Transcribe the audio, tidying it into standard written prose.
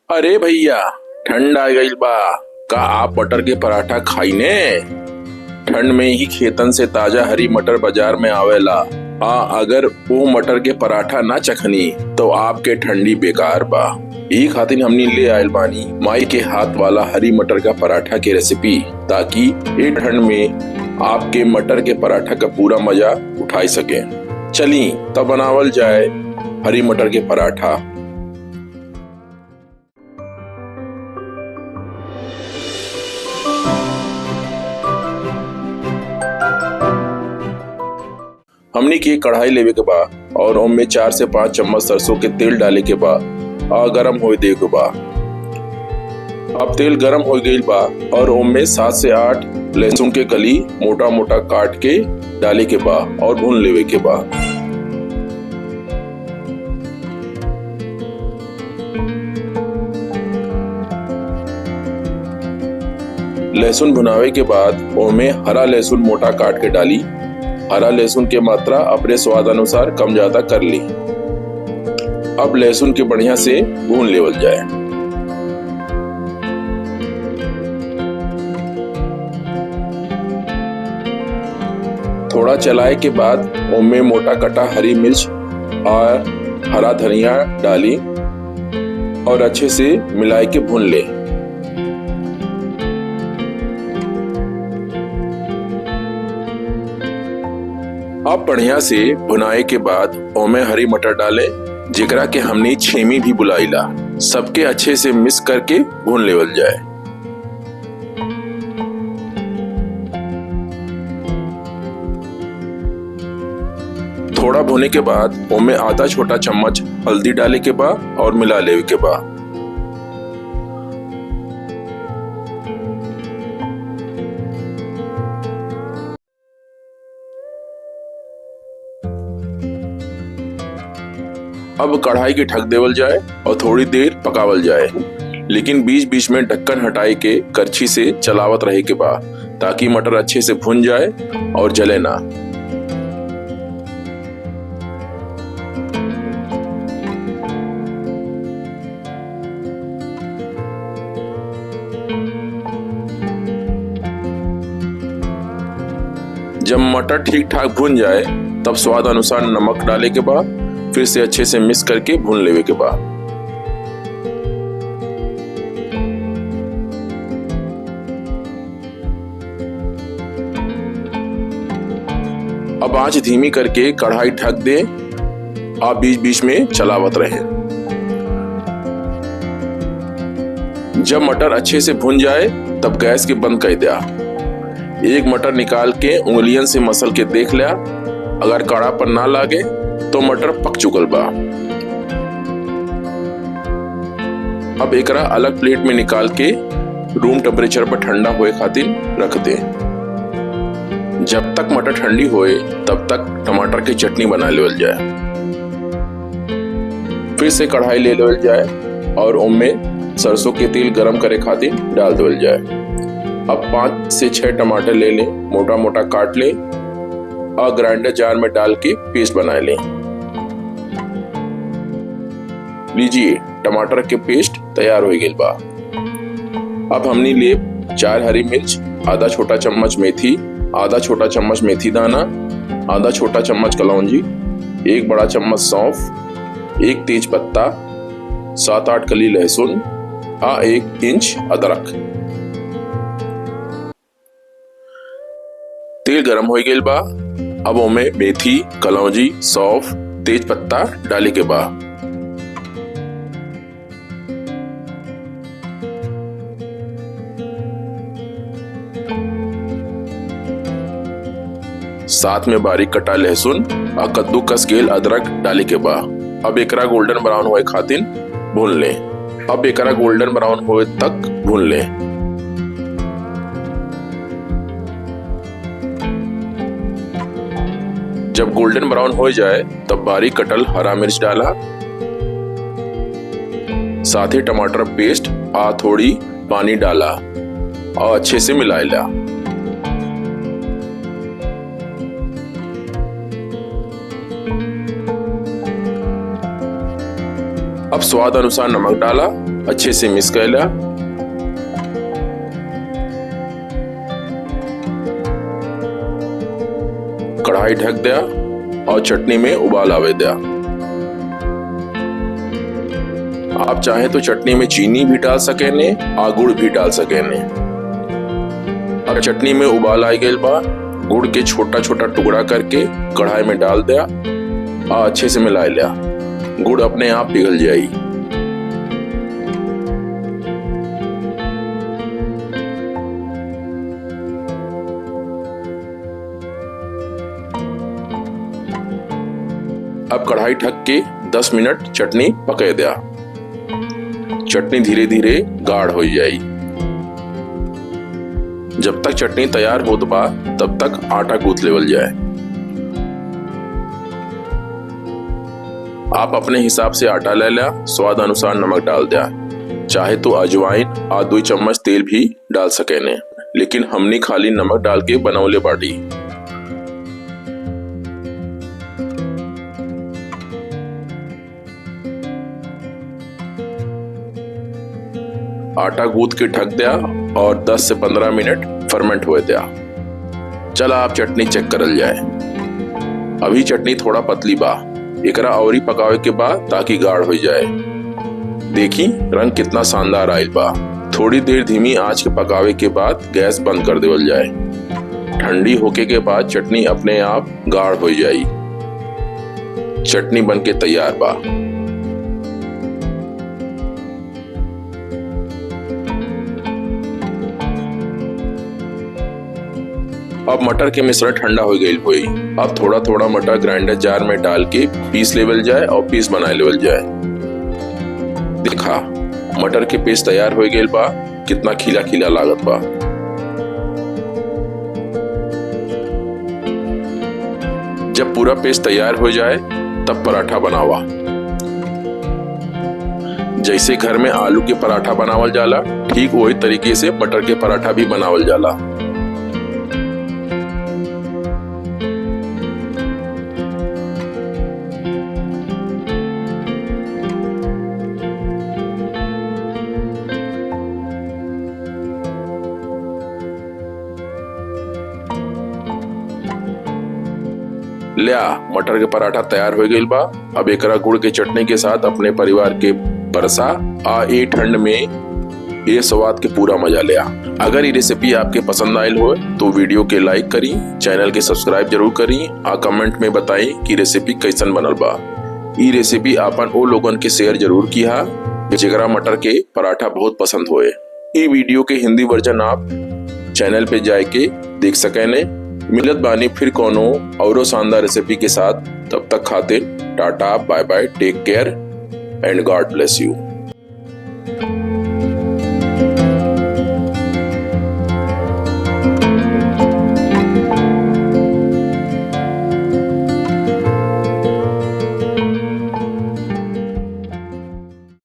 अरे भैया, ठंड आ गई बा। का आप मटर के पराठा खाई ने? ठंड में ही खेतन से ताजा हरी मटर बाजार में आवेला। अगर वो मटर के पराठा ना चखनी तो आपके ठंडी बेकार बा। यही खातिर हमनी ले आयल बानी माई के हाथ वाला हरी मटर का पराठा की रेसिपी, ताकि ये ठंड में आपके मटर के पराठा का पूरा मजा उठाई सके। चली तब बनावल जाए हरी मटर के पराठा। हमनी की कढ़ाई लेवे के बा और ओमे 4 से 5 चम्मच सरसों के तेल डाले के बा। गरम हो दे के बा। अब तेल गरम हो गई बा और ओमे 7 से 8 लहसुन के कली मोटा मोटा काट के डाले के बा और भून लेवे के बा। लहसुन भुनावे के बाद ओमे हरा लहसुन मोटा काट के डाली। हरा लहसुन की मात्रा अपने स्वाद अनुसार कम ज्यादा कर ली। अब लहसुन के बढ़िया से भून लेवल जाए। थोड़ा चलाए के बाद ओमे मोटा कटा हरी मिर्च और हरा धनिया डाली और अच्छे से मिलाए के भून ले। अब बढ़िया से भुनाए के बाद ओमे हरी मटर डाले, जेकरा के हमने छेमी भी बुलाईला। सबके अच्छे से मिक्स करके भून लेवल जाए। थोड़ा भुने के बाद ओमे आधा छोटा चम्मच हल्दी डाले के बाद और मिला लेवे के बाद। अब कढ़ाई की ढक देवल जाए और थोड़ी देर पकावल जाए, लेकिन बीच बीच में ढक्कन हटाए के करछी से चलावत रहे के बाद, ताकि मटर अच्छे से भुन जाए और जले ना। जब मटर ठीक ठाक भुन जाए तब स्वाद अनुसार नमक डाले के बाद फिर से अच्छे से मिक्स करके भून लेवे के बाद। अब आंच धीमी करके कढ़ाई ढक दे। आप बीच बीच में चलावत रहे। जब मटर अच्छे से भुन जाए तब गैस के बंद कर दिया। एक मटर निकाल के उंगलियन से मसल के देख लिया। अगर कड़ा पर ना लागे तो मटर पक चुकल बा। अब एकरा अलग प्लेट में निकाल के रूम टेम्परेचर पर ठंडा होए खातिर रख दे। जब तक मटर ठंडी होए तब तक टमाटर की चटनी बना लेवल जाए। फिर से कढ़ाई ले लेवल जाए और उनमें सरसों के तेल गरम करे खातिर डाल देवल जाए। अब 5 से 6 टमाटर ले लें, मोटा मोटा काट लें और ग्राइंडर जार में डाल के पेस्ट बना लें। लीजिए, टमाटर के पेस्ट तैयार हो गई बा। अब हमने ले 4 हरी मिर्च, आधा छोटा चम्मच मेथी, आधा छोटा चम्मच मेथी दाना, आधा छोटा चम्मच कलौंजी, 1 बड़ा चम्मच सौंफ, 1 तेज पत्ता, 7-8 कली लहसुन, 1 इंच अदरक। तेल गरम हो गई बा। अब ओमे मेथी, कलौंजी, सौंफ, तेज पत्ता डाले के बा। साथ में बारीक कटा लहसुन और कद्दूकस गेल अदरक डाले के बा। अब एकरा गोल्डन ब्राउन होए खातिर भून लें। अब एकरा गोल्डन ब्राउन होए तक भून लें। जब गोल्डन ब्राउन हो जाए तब बारीक कटल हरा मिर्च डाला। साथ ही टमाटर पेस्ट थोड़ी पानी डाला और अच्छे से मिला लिया। अब स्वाद अनुसार नमक डाला अच्छे से मिक्स कैला। कढ़ाई ढक दिया और चटनी में उबाल आवे दिया। आप चाहे तो चटनी में चीनी भी डाल सके ने और गुड़ भी डाल सके ने। अब चटनी में उबाल आई गई बा, गुड़ के छोटा छोटा टुकड़ा करके कढ़ाई में डाल दिया और अच्छे से मिला लिया। गुड़ अपने आप पिघल जाई। अब कढ़ाई ढक के 10 मिनट चटनी पके दिया। चटनी धीरे धीरे गाढ़ हो जाई। जब तक चटनी तैयार होत बा तब तक आटा गूंथ लेवल जाए। आप अपने हिसाब से आटा ले लिया, स्वाद अनुसार नमक डाल दिया। चाहे तो अजवाइन और 2 चम्मच तेल भी डाल सके ने, लेकिन हमने खाली नमक डाल के बनौले बाटी। आटा गूंथ के ढक दिया और 10 से 15 मिनट फर्मेंट हुए दिया। चला आप चटनी चेक करल जाए। अभी चटनी थोड़ा पतली बा, एकरा औरी पकावे के बाद ताकि गाढ़ हो जाए। देखी रंग कितना शानदार आयल बा। थोड़ी देर धीमी आंच के पकावे के बाद गैस बंद कर देवल जाए। ठंडी होके के बाद चटनी अपने आप गाढ़ हो जाई। चटनी बनके तैयार बा। अब मटर के मिश्रण ठंडा हो गई हुई। अब थोड़ा थोड़ा मटर ग्राइंडर जार में डाल के पीस लेवल जाए और पीस बना लेवल जाए। देखा मटर के पेस्ट तैयार हो गई बा, कितना खिला खिला लागत बा। जब पूरा पेस्ट तैयार हो जाए तब पराठा बनावा। जैसे घर में आलू के पराठा बनावल जाला, ठीक वही तरीके से मटर के पराठा भी बनावल जाला। लिया मटर के पराठा तैयार हो गई बा। अब एकरा गुड़ के चटनी के साथ अपने परिवार के परसा आ ए ठंड में ये स्वाद के पूरा मजा लिया। अगर ये रेसिपी आपके पसंद आयल हो तो वीडियो के लाइक करी, चैनल के सब्सक्राइब जरूर करी आ कमेंट में बताई कि रेसिपी कैसन बनल बा। ये रेसिपी आपन ओ लोगन के शेयर जरूर किया जेकरा मटर के पराठा बहुत पसंद होए। ये वीडियो के हिंदी वर्जन आप चैनल पे जाए के देख सके ने। मिलत बानी फिर कोनो औरो शानदार रेसिपी के साथ। तब तक खातिर tata, bye bye, take care and God bless you.